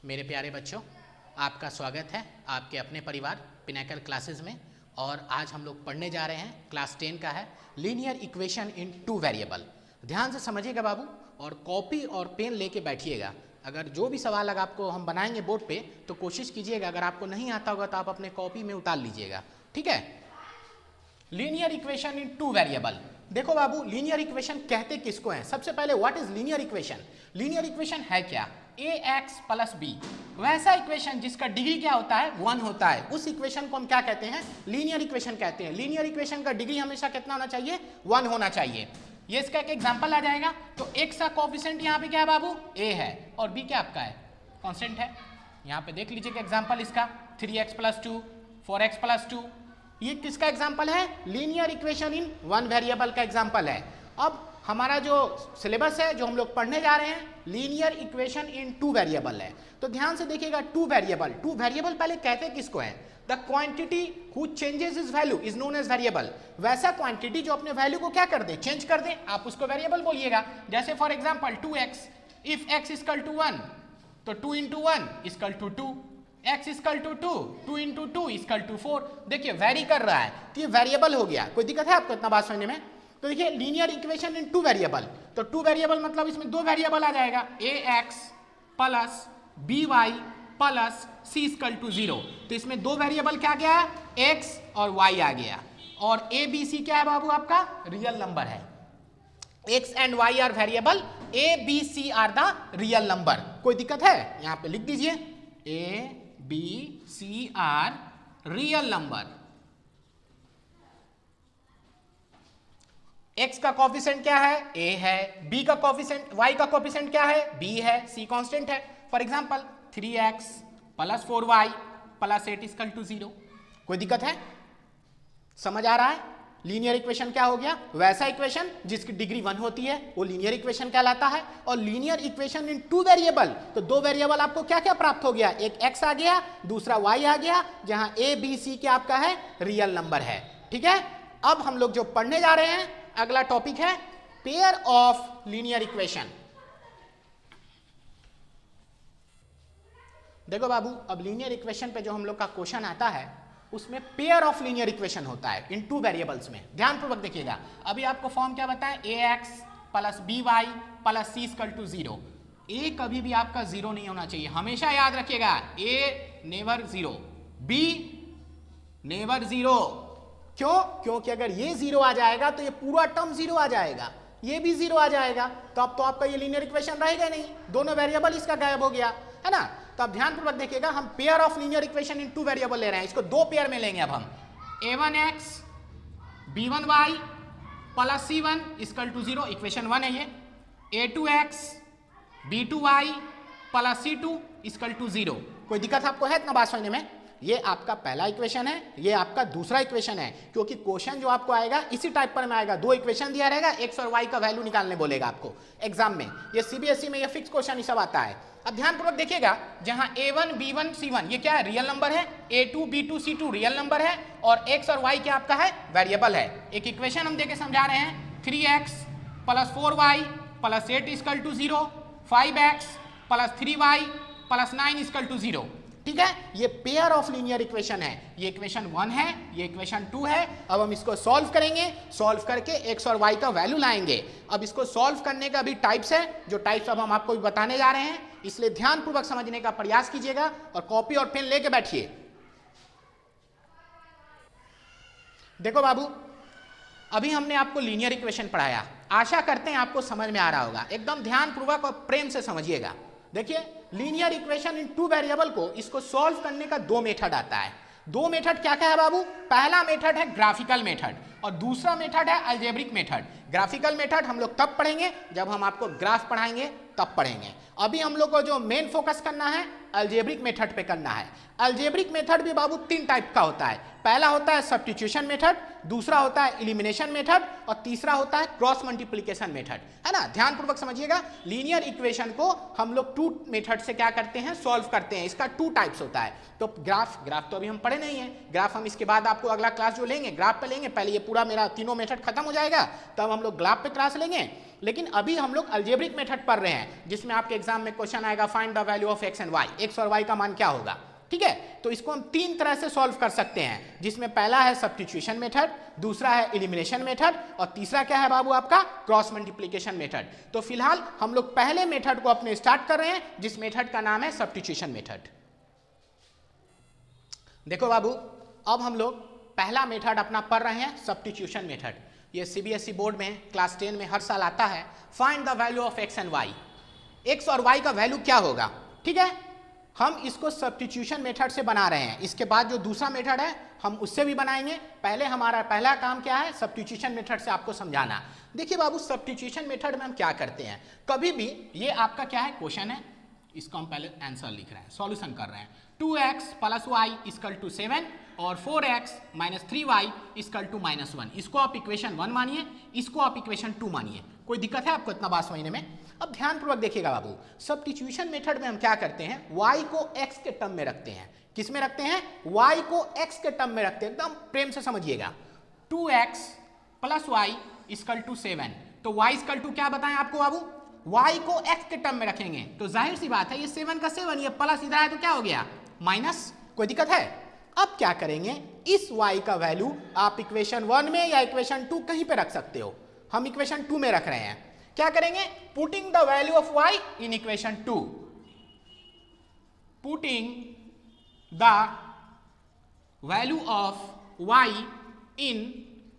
मेरे प्यारे बच्चों, आपका स्वागत है आपके अपने परिवार पिनेकल क्लासेस में। और आज हम लोग पढ़ने जा रहे हैं क्लास 10 का है linear equation in two variable. ध्यान से समझिएगा बाबू, और कॉपी और पेन लेके बैठिएगा। अगर जो भी सवाल अगर आपको हम बनाएंगे बोर्ड पे तो कोशिश कीजिएगा, अगर आपको नहीं आता होगा तो आप अपने कॉपी में उतार लीजिएगा, ठीक है। Linear equation in two variable. देखो बाबू, लीनियर इक्वेशन कहते किसको हैं? सबसे पहले what is linear equation? Linear equation है क्या? ax प्लस बी, वैसा इक्वेशन जिसका डिग्री क्या होता है? 1 होता है, उस इक्वेशन को हम क्या कहते हैं? लीनियर इक्वेशन कहते हैं। लीनियर इक्वेशन का डिग्री हमेशा कितना होना चाहिए? 1 होना चाहिए। ये इसका एक एग्जांपल आ जाएगा। तो x का कोएफिशिएंट यहाँ पे क्या है बाबू? a है, और b क्या आपका है? कांस्टेंट है। यहाँ पे देख लीजिए एग्जांपल इसका 3x प्लस 2, 4x प्लस 2। ये किसका एग्जांपल है? Linear equation in one variable का एग्जांपल है। अब हमारा जो सिलेबस है, जो हम लोग पढ़ने जा रहे हैं, linear equation in two variable है। तो ध्यान से देखिएगा, टू वेरिएबल पहले कहते किसको है? The quantity who changes is value is known as variable. वैसा क्वांटिटी जो अपने वैल्यू को क्या कर दे? चेंज कर दे, आप उसको वेरिएबल बोलिएगा। जैसे for example 2x, if x equal to 1 तो 2 into 1 equal to 2, x equal to 2, 2 into 2 equal to 4। देखिए वेरी कर रहा है, तो ये वेरिएबल हो गया। कोई दिक्कत है आपको इतना बात समझने में? तो देखिए linear equation in two variable, तो टू वेरिएबल मतलब इसमें दो वेरिएबल आ जाएगा, ax plus by plus c equal to 0। तो इसमें दो वेरिएबल क्या गया? x और y आ गया। और a b c क्या है बाबू? आपका रियल नंबर है। x and y are variable, a b c are the real number. कोई दिक्कत है? यहां पे लिख दीजिए a b c are real number. x का कोएफिशिएंट क्या है? a है। b का कोएफिशिएंट, y का कोएफिशिएंट क्या है? b है। c कांस्टेंट है। For example 3x plus 4y plus 8 equal to 0। कोई दिक्कत है? समझ आ रहा है? लीनियर इक्वेशन क्या हो गया? वैसा इक्वेशन जिसकी डिग्री 1 होती है, वो लीनियर इक्वेशन कहलाता है। और linear equation in two variable, तो दो वेरिएबल आपको क्या क्या प्राप्त हो गया? एक x आ गया, दूसरा y आ गया, जहां a b c क्या आपका है? रियल नंबर है, ठीक है। अब हम लोग जो पढ़ने जा रहे हैं, अगला टॉपिक है पेयर ऑफ लीनियर इक्वेशन। देखो बाबू, अब लीनियर इक्वेशन पे जो हम लोग का क्वेश्चन आता है, उसमें पेयर ऑफ लीनियर इक्वेशन होता है इन टू वेरिएबल्स में। ध्यानपूर्वक देखिएगा। अभी आपको फॉर्म क्या बताएं? ax plus by plus c equal to 0। a कभी भी आपका 0 नहीं होना चाहिए, हमेशा याद रखिएगा। a never 0, b never 0। क्यों? क्योंकि अगर ये 0 आ जाएगा तो ये पूरा टर्म 0 आ जाएगा, ये भी 0 आ जाएगा, तो अब तो आपका ये लीनियर इक्वेशन रहेगा नहीं, दोनों वेरिएबल इसका गायब हो गया, है ना। तो अब ध्यानपूर्वक देखिएगा, हम pair of linear equation in two variable ले रहे हैं। इसको दो पेयर में लेंगे अब हम। a1x b1y plus c1 equal to 0, equation 1 है ये। a2x b2y plus c2 equal to 0। कोई दिक्कत आपको है इतना बात समझने में? ये आपका पहला इक्वेशन है, ये आपका दूसरा इक्वेशन है। क्योंकि क्वेश्चन जो आपको आएगा इसी टाइप पर में आएगा, दो इक्वेशन दिया रहेगा, x और y का वैल्यू निकालने बोलेगा आपको एग्जाम में। ये सीबीएसई में ये फिक्स क्वेश्चन ही सब आता है। अब ध्यानपूर्वक देखिएगा, जहां a1 b1 c1 ये क्या है? रियल नंबर है। a2 b2 c2 real number है, और x और y क्या आपका है? वेरिएबल है। एक इक्वेशन हम देके समझा रहे हैं, 3x plus 4y plus 8 equal to 0, 5x plus 3y plus 9 equal to 0, ठीक है। ये पेयर ऑफ लीनियर इक्वेशन है। ये इक्वेशन 1 है, ये इक्वेशन 2 है। अब हम इसको सॉल्व करेंगे, सॉल्व करके x और y का वैल्यू लाएंगे। अब इसको सॉल्व करने का भी टाइप्स है, जो टाइप्स अब हम आपको बताने जा रहे हैं, इसलिए ध्यानपूर्वक समझने का प्रयास कीजिएगा और कॉपी और पेन लेके बैठिए। देखो बाबू, अभी हमने आपको लीनियर इक्वेशन पढ़ाया, आशा करते हैं आपको समझ में आ रहा होगा। एकदम ध्यानपूर्वक और प्रेम से समझिएगा। देखिए linear equation in two variable को, इसको सॉल्व करने का दो मेथड आता है। दो मेथड क्या क्या है बाबू? पहला मेथड है ग्राफिकल मेथड, और दूसरा मेथड है अलजेब्रिक मेथड। ग्राफिकल मेथड हम लोग तब पढ़ेंगे जब हम आपको ग्राफ पढ़ाएंगे, तब पढ़ेंगे। अभी हम लोग को जो मेन फोकस करना है, अलजेब्रिक मेथड पे करना है। अलजेब्रिक मेथड भी बाबू 3 टाइप का होता है। पहला होता है सब्स्टिट्यूशन मेथड, दूसरा होता है एलिमिनेशन मेथड, और तीसरा होता है क्रॉस मल्टीप्लिकेशन मेथड, है ना। ध्यानपूर्वक समझिएगा। लीनियर इक्वेशन को हम लोग 2 मेथड से क्या करते हैं? सॉल्व करते हैं। इसका 2 टाइप्स होता है। तो ग्राफ तो अभी हम पढ़े नहीं है, ग्राफ हम इसके बाद आपको अगला क्लास जो लेंगे ग्राफ पे लेंगे। पहले ये पूरा मेरा तीनों मेथड खत्म हो जाएगा, तब हम लोग ग्राफ पे क्लास लेंगे। लेकिन अभी हम लोग अलजेब्रिक मेथड पढ़ रहे हैं, जिसमें आपके एग्जाम में क्वेश्चन आएगा find the value of x and y. x और y का मान क्या होगा। ठीक है, तो इसको हम तीन तरह से सॉल्व कर सकते हैं, जिसमें पहला है सब्स्टिट्यूशन मेथड, दूसरा है एलिमिनेशन मेथड और तीसरा क्या है बाबू आपका क्रॉस मल्टीप्लिकेशन मेथड। तो फिलहाल हम लोग पहले मेथड को अपने स्टार्ट कर रहे हैं, जिस मेथड का नाम है सब्स्टिट्यूशन मेथड। देखो बाबू, अब हम लोग पहला मेथड अपना पढ़ रहे हैं सब्स्टिट्यूशन मेथड। ये सीबीएसई बोर्ड में क्लास 10 में हर साल आता है। Find the value of x and y, x और वाई का वैल्यू क्या होगा। ठीक है, हम इसको सब्स्टिट्यूशन मेथड से बना रहे हैं। इसके बाद जो दूसरा मेथड है हम उससे भी बनाएंगे। पहले हमारा पहला काम क्या है, सब्स्टिट्यूशन मेथड से आपको समझाना। देखिए बाबू, सब्स्टिट्यूशन मेथड में हम क्या करते हैं, कभी भी ये आपका क्या है क्वेश्चन है, इसको हम पहले आंसर लिख रहे हैं, सॉल्यूशन कर रहे हैं। 2x + y = 7 और 4x - 3y = -1। इसको आप इक्वेशन 1 मानिए, इसको आप इक्वेशन 2 मानिए। कोई दिक्कत है आपको इतना बात समझने में। अब ध्यानपूर्वक देखिएगा बाबू, सब्स्टिट्यूशन मेथड में हम क्या करते हैं, y को x के टर्म में रखते हैं। किस में रखते हैं, y को x के टर्म में रखते हैं। एकदम प्रेम से समझिएगा। 2x + y = 7, तो y = क्या बताएं आपको बाबू, y को x के टर्म में रखेंगे तो जाहिर सी बात है ये 7 का 7, ये प्लस इधर है तो क्या हो गया माइनस। कोई दिक्कत है। अब क्या करेंगे, इस y का वैल्यू आप इक्वेशन 1 में या इक्वेशन 2 कहीं पे रख सकते हो। हम इक्वेशन 2 में रख रहे हैं। क्या करेंगे, putting the value of y in equation 2, putting the value of y in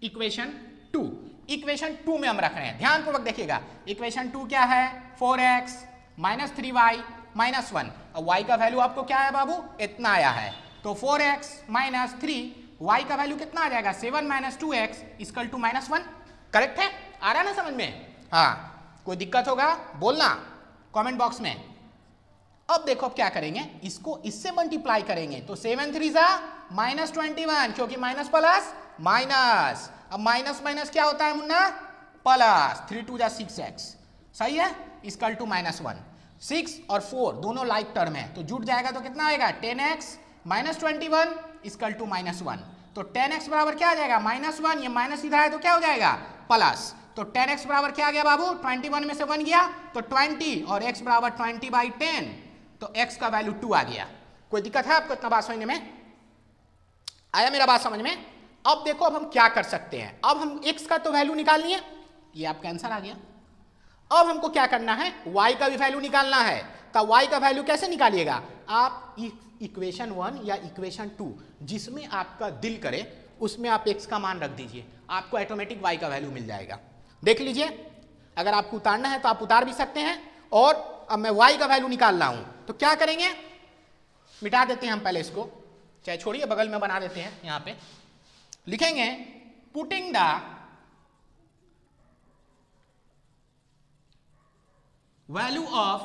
equation 2। Equation 2 में हम रख रहे हैं। ध्यानपूर्वक देखिएगा, इक्वेशन 2 क्या है, 4x - 3y - 1। अब y का वैल्यू आपको क्या है बाबू, इतना आया है, तो 4x - 3y का वैल्यू कितना आ जाएगा, 7 - 2x = -1। करेक्ट है, आ रहा है ना समझ में। हाँ, कोई दिक्कत होगा बोलना कमेंट बॉक्स में। अब देखो अब क्या करेंगे, इसको इससे मल्टीप्लाई करेंगे तो 7 3 -21, क्योंकि माइनस प्लस माइनस। अब माइनस माइनस क्या होता है मुन्ना, प्लस। 3 2 6x, सही है, = -1। 6 और 4 दोनों लाइक टर्म है तो जुट जाएगा तो कितना आएगा, 10x - 21 = -1। तो 10x बराबर क्या आ जाएगा, -1। ये माइनस इधर है तो क्या हो जाएगा, प्लस। तो 10x बराबर क्या आ गया बाबू, 21 में से 1 गया तो 20 और x बराबर 20/10, तो x का वैल्यू 2 आ गया। कोई दिक्कत है आपको इतना बात समझने में, आया मेरा बात समझ में। अब देखो अब हम क्या कर सकते हैं, अब हम x का तो वैल्यू निकाल लिए, ये आपका आंसर आ गया। अब हमको क्या करना है, y का भी वैल्यू निकालना है। तो y का वैल्यू कैसे निकालिएगा, आप इक्वेशन 1 या इक्वेशन 2 जिसमें आपका दिल करे उसमें आप x का मान रख दीजिए, आपको ऑटोमेटिक y का वैल्यू मिल जाएगा। देख लीजिए, अगर आपको उतारना है तो आप उतार भी सकते हैं। और अब मैं y का वैल्यू निकाल रहा हूं तो क्या करेंगे, मिटा देते हैं हम पहले इसको, चाहे छोड़िए बगल में बना देते हैं। यहां पे लिखेंगे putting the value of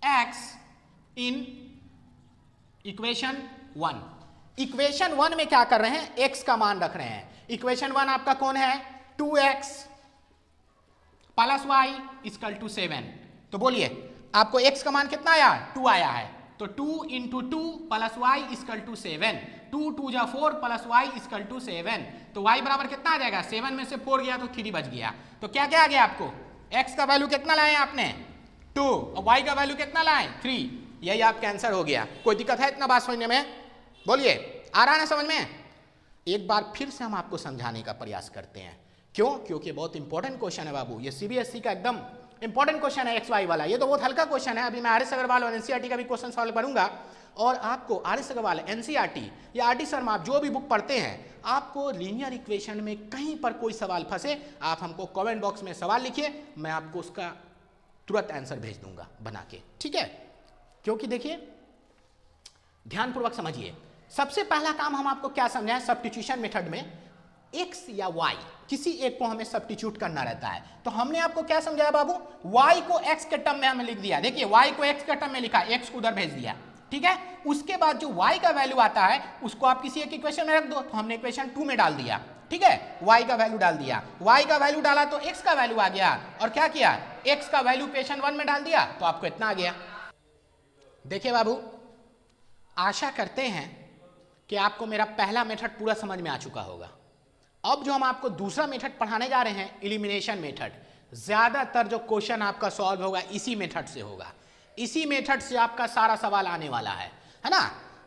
x in equation 1। Equation 1 में क्या कर रहे हैं, x का मान रख रहे हैं। इक्वेशन 1 आपका कौन है, 2x + y = 7। तो बोलिए आपको x का मान कितना आया, 2 आया है, तो 2 × 2 + y = 7। 2 2 4 + y = 7, तो y बराबर कितना आ जाएगा, 7 में से 4 गया तो 3 बच गया। तो क्या क्या आ गया आपको, x का वैल्यू कितना लाए आपने, 2, और y का वैल्यू कितना लाए, 3। यही आपका आंसर हो गया। कोई दिक्कत है इतना बात समझने में, बोलिए आ रहा है ना समझ में। एक बार फिर से हम आपको समझाने का प्रयास करते हैं। क्यों, क्योंकि बहुत इंपॉर्टेंट क्वेश्चन है बाबू, ये सीबीएसई का एकदम इंपॉर्टेंट क्वेश्चन है XY वाला। ये तो बहुत हल्का क्वेश्चन है। अभी मैं आर एस अग्रवाल और एनसीईआरटी का भी क्वेश्चन सॉल्व करूंगा, और आपको आर एस अग्रवाल, एनसीईआरटी या आरटी शर्मा, आप जो भी बुक पढ़ते हैं, आपको लीनियर इक्वेशन में कहीं पर कोई सवाल फंसे, आप हमको कमेंट बॉक्स में सवाल लिखिए, मैं आपको उसका तुरंत आंसर भेज दूंगा बना के, ठीक है। क्योंकि देखिए ध्यानपूर्वक समझिए, सबसे पहला काम हम आपको क्या समझाएं, सब्स्टिट्यूशन मेथड में x या y किसी एक को हमें सब्स्टिट्यूट करना रहता है। तो हमने आपको क्या समझाया बाबू, y को x के टर्म में हमें लिख दिया। देखिए y को x के टर्म में लिखा, x को उधर भेज दिया, ठीक है। उसके बाद जो y का वैल्यू आता है उसको आप किसी एक इक्वेशन में रख दो, तो हमने इक्वेशन 2 में डाल दिया, ठीक है। y का वैल्यू डाल दिया, y का वैल्यू डाला तो x का वैल्यू आ गया, और क्या किया, x का वैल्यू इक्वेशन 1 में डाल दिया, तो आपको इतना आ गया। देखिए बाबू, आशा करते हैं कि आपको मेरा पहला मेथड पूरा समझ में आ चुका होगा। अब जो हम आपको दूसरा मेथड पढ़ाने जा रहे हैं, एलिमिनेशन मेथड, ज्यादातर जो क्वेश्चन आपका सॉल्व होगा इसी मेथड से होगा। इसी मेथड से आपका सारा सवाल आने वाला है ना।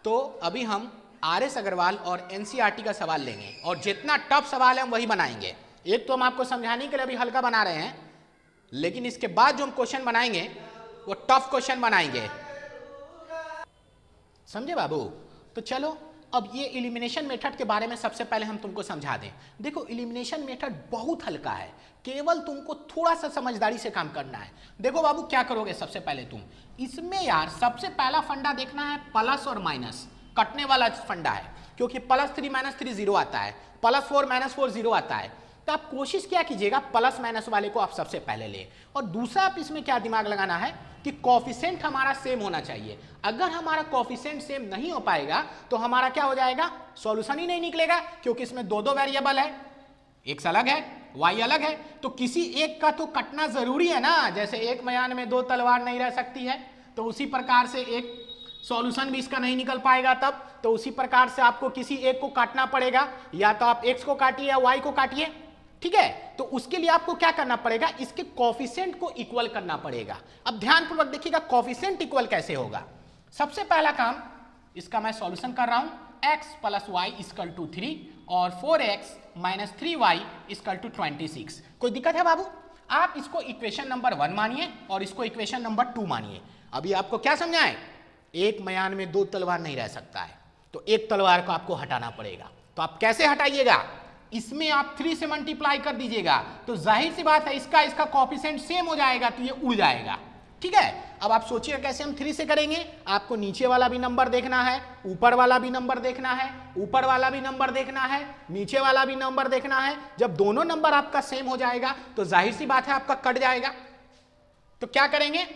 तो अभी हम RS अग्रवाल और NCERT का सवाल लेंगे और जितना टफ सवाल है हम वही बनाएंगे। एक तो हम आपको समझाने के लिए अभी हल्का बना रहे हैं, लेकिन इसके बाद जो हम क्वेश्चन बनाएंगे वो टफ क्वेश्चन बनाएंगे, समझे बाबू। तो चलो अब ये एलिमिनेशन मेथड के बारे में सबसे पहले हम तुमको समझा दें। देखो एलिमिनेशन मेथड बहुत हल्का है, केवल तुमको थोड़ा सा समझदारी से काम करना है। देखो बाबू क्या करोगे, सबसे पहले तुम इसमें यार सबसे पहला फंडा देखना है प्लस और माइनस, कटने वाला फंडा है, क्योंकि +3 - 3 0 आता है, +4 - 4 0 आता है। तो आप कोशिश क्या कीजिएगा, प्लस माइनस वाले को आप सबसे पहले ले। और दूसरा आप इसमें क्या दिमाग लगाना है कि कोफिशिएंट हमारा सेम होना चाहिए। अगर हमारा कोफिशिएंट सेम नहीं हो पाएगा तो हमारा क्या हो जाएगा, सॉल्यूशन ही नहीं निकलेगा, क्योंकि इसमें दो वेरिएबल है, x अलग है y अलग है, तो किसी एक का तो कटना जरूरी है ना। जैसे एक मैदान में दो तलवार नहीं रह सकती है, तो उसी प्रकार से एक सॉल्यूशन भी इसका नहीं निकल पाएगा तब, तो उसी प्रकार से आपको किसी एक को काटना पड़ेगा, या तो आप x को काटिए या y को काटिए, ठीक है। तो उसके लिए आपको क्या करना पड़ेगा, इसके कोफिशिएंट को इक्वल करना पड़ेगा। अब ध्यानपूर्वक देखिएगा कोफिशिएंट इक्वल कैसे होगा। सबसे पहला काम, इसका मैं सॉल्यूशन कर रहा हूं, x + y = 3 और 4x - 3y = 26। कोई दिक्कत है बाबू? आप इसको इक्वेशन नंबर 1 मानिए और इसको इक्वेशन नंबर 2 मानिए। अभी आपको क्या समझाएं, एक म्यान में दो तलवार नहीं रह सकता है, तो एक तलवार को आपको हटाना पड़ेगा। तो आप कैसे हटाइएगा, इसमें आप 3 से मल्टीप्लाई कर दीजिएगा, तो जाहिर सी बात है इसका कोफिशिएंट सेम हो जाएगा, तो ये उड़ जाएगा, ठीक है। अब आप सोचिए कैसे हम 3 से करेंगे। आपको नीचे वाला भी नंबर देखना है, ऊपर वाला भी नंबर देखना है, ऊपर वाला भी नंबर देखना है, नीचे वाला भी नंबर देखना है। जब दोनों नंबर आपका सेम हो जाएगा तो जाहिर सी बात है आपका कट जाएगा। तो क्या करेंगे,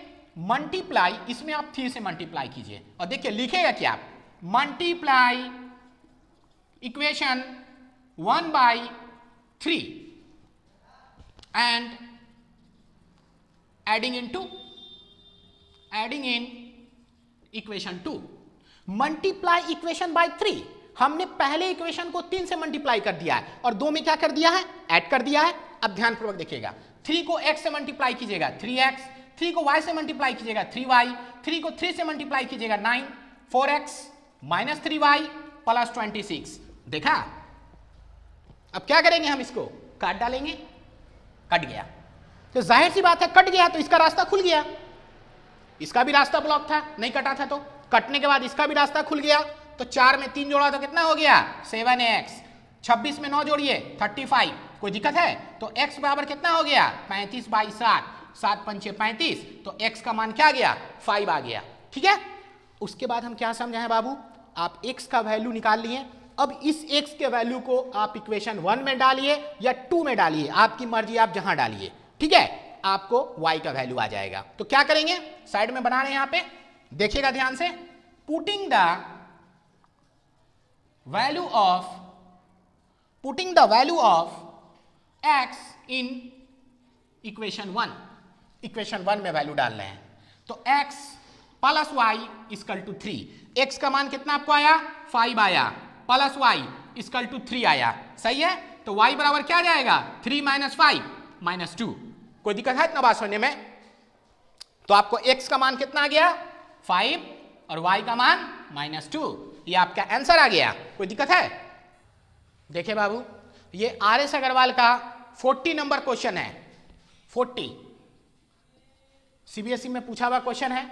मल्टीप्लाई, इसमें आप 3 से मल्टीप्लाई कीजिए और देखिए लिखेगा क्या, multiply equation 1/3 and adding in equation 2। Multiply equation by 3, हमने पहले इक्वेशन को 3 से मल्टीप्लाई कर दिया है और 2 में क्या कर दिया है, ऐड कर दिया है। अब ध्यानपूर्वक देखिएगा, 3 को x से मल्टीप्लाई कीजिएगा 3x, 3 को y से मल्टीप्लाई कीजिएगा 3y, 3 को 3 से मल्टीप्लाई कीजिएगा 9, 4x - 3y + 26। देखा। अब क्या करेंगे, हम इसको काट डालेंगे, कट गया। तो जाहिर सी बात है कट गया तो इसका रास्ता खुल गया, इसका भी रास्ता ब्लॉक था, नहीं कटा था, तो कटने के बाद इसका भी रास्ता खुल गया। तो 4 में 3 जोड़ा तो कितना हो गया, 7x, 26 में 9 जोड़िए 35। कोई दिक्कत है? तो x बराबर कितना हो गया, 35/7, 7 × 5 = 35, तो x का मान क्या आ गया, 5 आ गया, ठीक है। उसके बाद हम क्या समझाएं बाबू, आप x का वैल्यू निकाल लिए। अब इस x के वैल्यू को आप इक्वेशन 1 में डालिए या 2 में डालिए, आपकी मर्जी, आप जहां डालिए, ठीक है। आपको y का वैल्यू आ जाएगा। तो क्या करेंगे, साइड में बना रहे हैं, यहां पे देखिएगा ध्यान से, putting the value of x in equation 1, equation 1 में वैल्यू डाल रहे हैं। तो x + y = 3, x का मान कितना आपको आया, 5 आया, प्लस y = 3 आया, सही है। तो y बराबर क्या जाएगा, 3 - 5 - 2। कोई दिक्कत है इतना बात सुनने में? तो आपको x का मान कितना आ गया, 5 और y का मान -2, ये आपका आंसर आ गया। कोई दिक्कत है? देखिए बाबू, ये RS अग्रवाल का 40 नंबर क्वेश्चन है, 40 CBSE में पूछा हुआ क्वेश्चन है।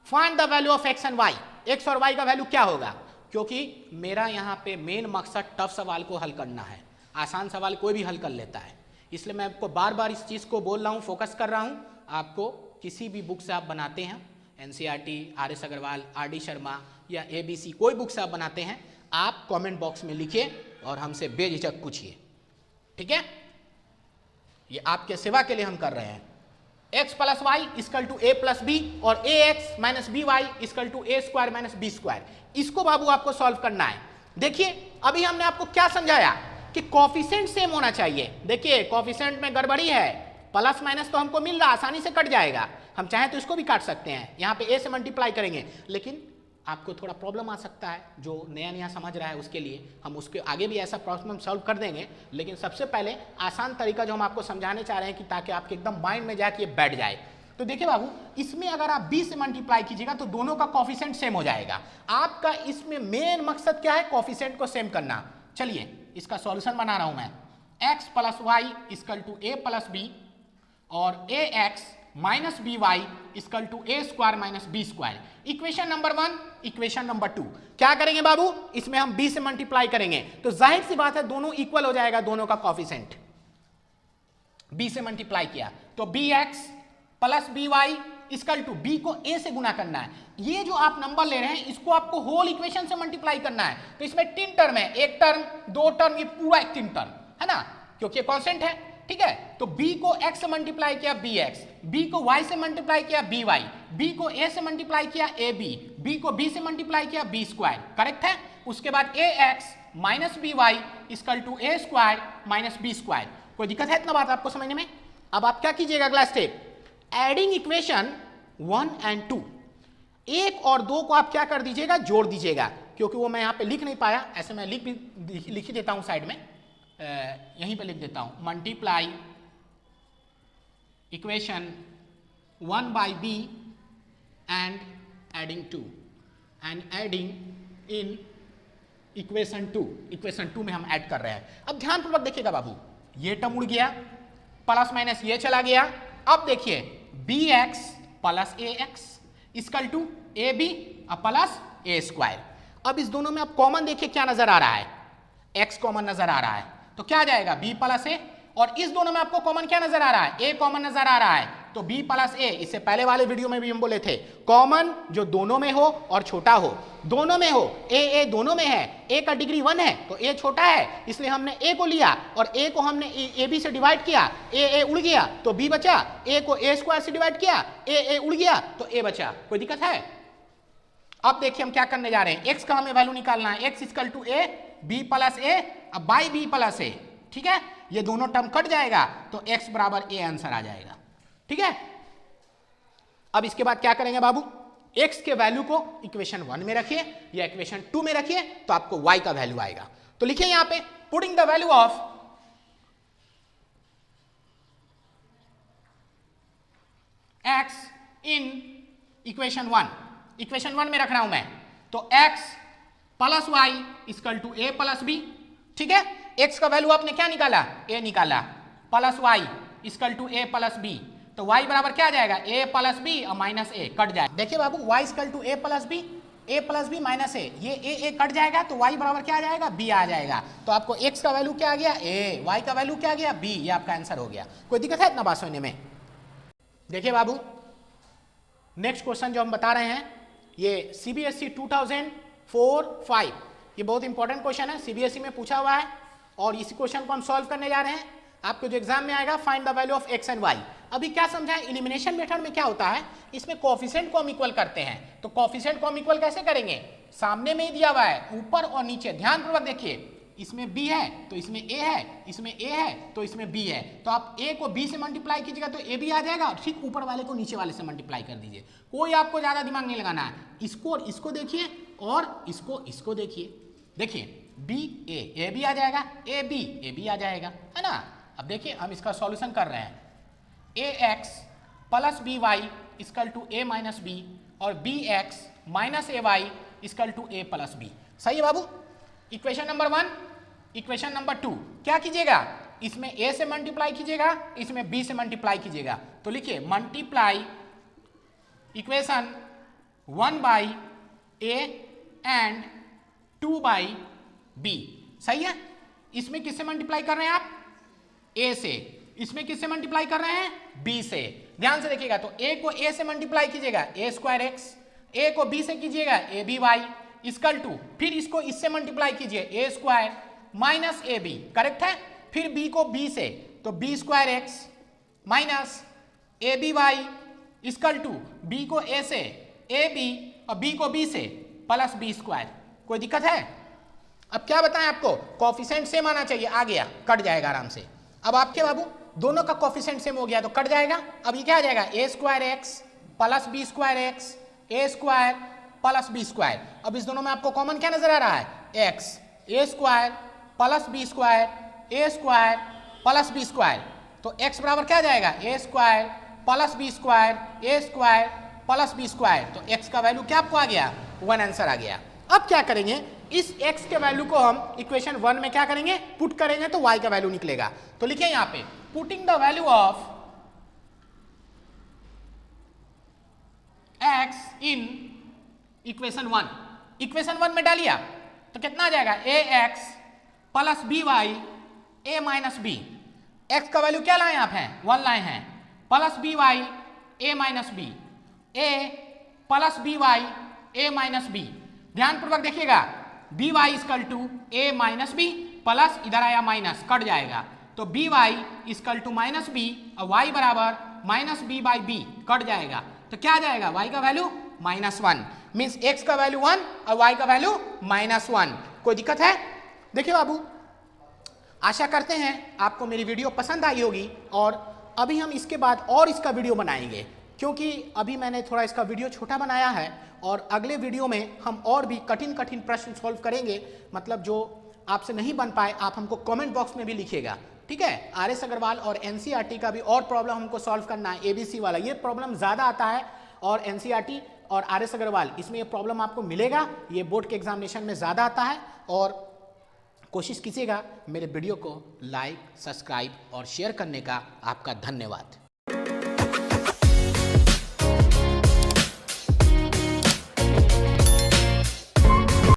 Find the value of x and y, x और y का वैल्यू क्या होगा। क्योंकि मेरा यहाँ पे मेन मकसद टफ सवाल को हल करना है, आसान सवाल कोई भी हल कर लेता है, इसलिए मैं आपको बार बार इस चीज़ को बोल रहा हूँ, फोकस कर रहा हूँ। आपको किसी भी बुक से आप बनाते हैं, NCERT, RS Agarwal, RD Sharma या ABC, कोई बुक से आप बनाते हैं, आप कमेंट बॉक्स में लिखिए और हमसे बेझिझक पूछिए, ठीक है। ये आपके सेवा के लिए हम कर रहे हैं। x + y = a + b और ax - by = a² - b²। इसको बाबू आपको सॉल्व करना है। देखिए अभी हमने आपको क्या समझाया कि कोफिशिएंट सेम होना चाहिए। देखिए कोफिशिएंट में गड़बड़ी है, प्लस माइनस तो हमको मिल रहा, आसानी से कट जाएगा, हम चाहें तो इसको भी काट सकते हैं, यहाँ पे a से मल्टीप्लाई करेंगे, लेकिन आपको थोड़ा प्रॉब्लम आ सकता है, जो नया नया समझ रहा है उसके लिए हम उसके आगे भी ऐसा प्रॉब्लम सॉल्व कर देंगे। लेकिन सबसे पहले आसान तरीका जो हम आपको समझाने चाह रहे हैं कि ताकि आपके एकदम माइंड में जाके ये बैठ जाए। तो देखिए बाबू, इसमें अगर आप b से मल्टीप्लाई कीजिएगा तो दोनों का कॉफिशिएंट सेम हो जाएगा। आपका इसमें मेन मकसद क्या है? कॉफिशिएंट को सेम करना। चलिए इसका सॉल्यूशन बना रहा हूं मैं। x plus y equal to a plus b और ax minus b y equal to a square minus b square. Equation number 1, equation number 2। क्या करेंगे बाबू? इसमें हम b से मल्टीप्लाई करेंगे तो जाहिर सी बात है दोनों इक्वल हो जाएगा, दोनों का कॉफिशिएंट। b से मल्टीप्लाई किया तो bx plus b y equal to b को a से गुना करना है। ये जो आप नंबर ले रहे हैं इसको आपको होल इक्वेशन से मल्टीप्लाई करना है। तो इसमें 3 टर्म है, एक टर्म, 2 टर्म, ये पूरा 3 टर्म है ना, क्योंकि कांस्टेंट है। ठीक है, तो b को x से मल्टीप्लाई किया bx, b को y से मल्टीप्लाई किया by, b को a से मल्टीप्लाई किया ab, b को b से मल्टीप्लाई किया b स्क्वायर। करेक्ट है। उसके बाद ax minus b y equal to a square minus b square. कोई दिक्कत है इतना बात आपको समझने में? अब आप क्या कीजिएगा अगला स्टेप, एडिंग इक्वेशन 1 एंड 2, 1 और 2 को आप क्या कर दीजिएगा? जोड़ दीजिएगा। क्योंकि वो मैं यहाँ पे लिख नहीं पाया, ऐसे मैं लिख ही देता हूँ साइड में, यहीं पे लिख देता हूं, multiply equation 1 by b and adding 2 and adding in equation 2। Equation 2 में हम ऐड कर रहे हैं। अब ध्यानपूर्वक देखिएगा बाबू, ये टर्म उड़ गया, प्लस माइनस ये चला गया। अब देखिए bx plus ax equal to ab plus a square. अब इस दोनों में आप कॉमन देखिए क्या नजर आ रहा है? x कॉमन नजर आ रहा है, तो क्या आ जाएगा? b plus a। और इस दोनों में आपको कॉमन क्या नजर आ रहा है? a कॉमन नजर आ रहा है, तो b प्लस a। इससे पहले वाले वीडियो में भी हम बोले थे कॉमन जो दोनों में हो और छोटा हो। दोनों में हो, a दोनों में है, a का डिग्री 1 है तो a छोटा है, इसलिए हमने a को लिया और a को हमने ab से डिवाइड किया, a उड़ गया तो b बचा, a को a स्क्वायर से डिवाइड किया, a उड़ गया तो a बचा। कोई दिक्कत है? अब देखिए हम क्या करने जा रहे हैं, x का हमें वैल्यू निकालना है, x equal to a, b plus a अब बाई b प्लस a। ठीक है, ये दोनों टर्म कट जाएगा तो x बराबर a आंसर आ जाएगा। ठीक है, अब इसके बाद क्या करेंगे बाबू, x के वैल्यू को इक्वेशन 1 में रखिए या इक्वेशन 2 में रखिए तो आपको y का वैल्यू आएगा। तो लिखिए यहां पे putting the value of x in equation 1, equation 1 में रख रहा हूं मैं, तो x plus y equal to a plus b. ठीक है, x का वैल्यू आपने क्या निकाला? a निकाला, plus y equal to a plus b, तो y बराबर क्या आ जाएगा? a प्लस बी और माइनस a कट जाएगा। देखिए बाबू, y equal to a plus b minus a, ये a कट जाएगा तो y बराबर क्या आ जाएगा? b आ जाएगा। तो आपको x का वैल्यू क्या आ गया? a, y का वैल्यू क्या आ गया? b। ये आपका आंसर हो गया। कोई दिक्कत है इतना बात समझने में? देखिए बाबू, नेक्स्ट क्वेश्चन जो हम बता रहे हैं ये CBSE 2004-5, ये बहुत इंपॉर्टेंट क्वेश्चन है, CBSE में पूछा हुआ है और इसी क्वेश्चन को हम सॉल्व करने जा रहे हैं। आपको जो एग्जाम में आएगा, find the value of x and y। अभी क्या समझाएं, एलिमिनेशन मेथड में क्या होता है, इसमें कोएफिशिएंट को हम इक्वल करते हैं। तो कोएफिशिएंट को हम इक्वल कैसे करेंगे? सामने में ही दिया हुआ है, ऊपर और नीचे। ध्यानपूर्वक देखिए, इसमें b है तो इसमें a है, इसमें a है तो इसमें b है, तो आप a को b से मल्टीप्लाई कीजिएगा तो a भी आ जाएगा और ठीक ऊपर वाले को नीचे वाले से मल्टीप्लाई कर दीजिए। कोई आपको ज्यादा दिमाग नहीं लगाना है, इसको और इसको देखिए और इसको देखिए। देखिए b a भी आ जाएगा, a b आ जाएगा, है ना। अब देखिए हम इसका सॉल्यूशन कर रहे हैं, ax plus b y equal to a minus b और bx minus a y equal to a plus b. सही है बाबू? इक्वेशन नंबर 1, इक्वेशन नंबर 2 क्या कीजिएगा? इसमें a से मल्टीप्लाई कीजिएगा, इसमें b से मल्टीप्लाई कीजिएगा। तो लिखिए multiply equation 1 by a and 2 by b। सही है? इसमें किससे मल्टीप्लाई कर रहे हैं आप? a से। इसमें किससे मल्टीप्लाई कर रहे हैं? b से। ध्यान से देखिएगा, तो a को a से मल्टीप्लाई कीजिएगा a स्क्वायर x, a को b से कीजिएगा a b y equal to, फिर इसको इससे मल्टीप्लाई कीजिए a square minus a b. Correct है? फिर b को b से तो b square x minus a b y equal to b को a से a b और b को b से प्लस b स्क्वायर। कोई दिक्कत है? अब क्या बताएं आपको, कोएफिशिएंट सेम आना चाहिए। आ गया, कट जाएगा आराम से। अब आपके बाबू दोनों का कोएफिशिएंट सेम हो गया तो कट जाएगा। अब ये क्या आ जाएगा? a square x plus b square x, a square plus b square. अब इस दोनों में आपको कॉमन क्या नजर आ रहा है? x, a square plus b square, a square plus b square. तो x बराबर क्या आ जाएगा? a square plus b square a square plus b square. तो x का वैल्यू क्या आपको आ गया? 1 आंसर आ गया। अब क्या करेंगे, इस x के वैल्यू को हम इक्वेशन 1 में क्या करेंगे, पुट करेंगे तो y का वैल्यू निकलेगा। तो लिखिए यहां पे putting the value of x in equation 1, equation 1 में डालिए आप तो कितना आ जाएगा, ax plus b y a minus b. X का वैल्यू क्या लाए आप हैं, 1 लाए हैं, plus b y a minus b, a plus b y a minus b. ध्यानपूर्वक देखिएगा, b y equal to a minus b, plus इधर आया माइनस, कट जाएगा तो b y equal to minus b और वाई बराबर minus b by b, cut जाएगा तो क्या आ जाएगा, वाई का वैल्यू -1, मीन्स एक्स का वैल्यू 1 और वाई का वैल्यू -1। कोई दिक्कत है? देखिए बाबू, आशा करते हैं आपको मेरी वीडियो पसंद आई होगी और अभी हम इसके बाद और इसका वीडियो बनाएंगे, क्योंकि अभी मैंने थोड़ा इसका वीडियो छोटा बनाया है और अगले वीडियो में हम और भी कठिन कठिन प्रश्न सॉल्व करेंगे। मतलब जो आपसे नहीं बन पाए आप हमको कमेंट बॉक्स में भी लिखिएगा, ठीक है। RS अग्रवाल और NCERT का भी और प्रॉब्लम हमको सॉल्व करना है, ABC वाला ये प्रॉब्लम ज़्यादा आता है और NCERT और RS अग्रवाल इसमें ये प्रॉब्लम आपको मिलेगा, ये बोर्ड के एग्जामिनेशन में ज़्यादा आता है। और कोशिश कीजिएगा मेरे वीडियो को लाइक, सब्सक्राइब और शेयर करने का। आपका धन्यवाद।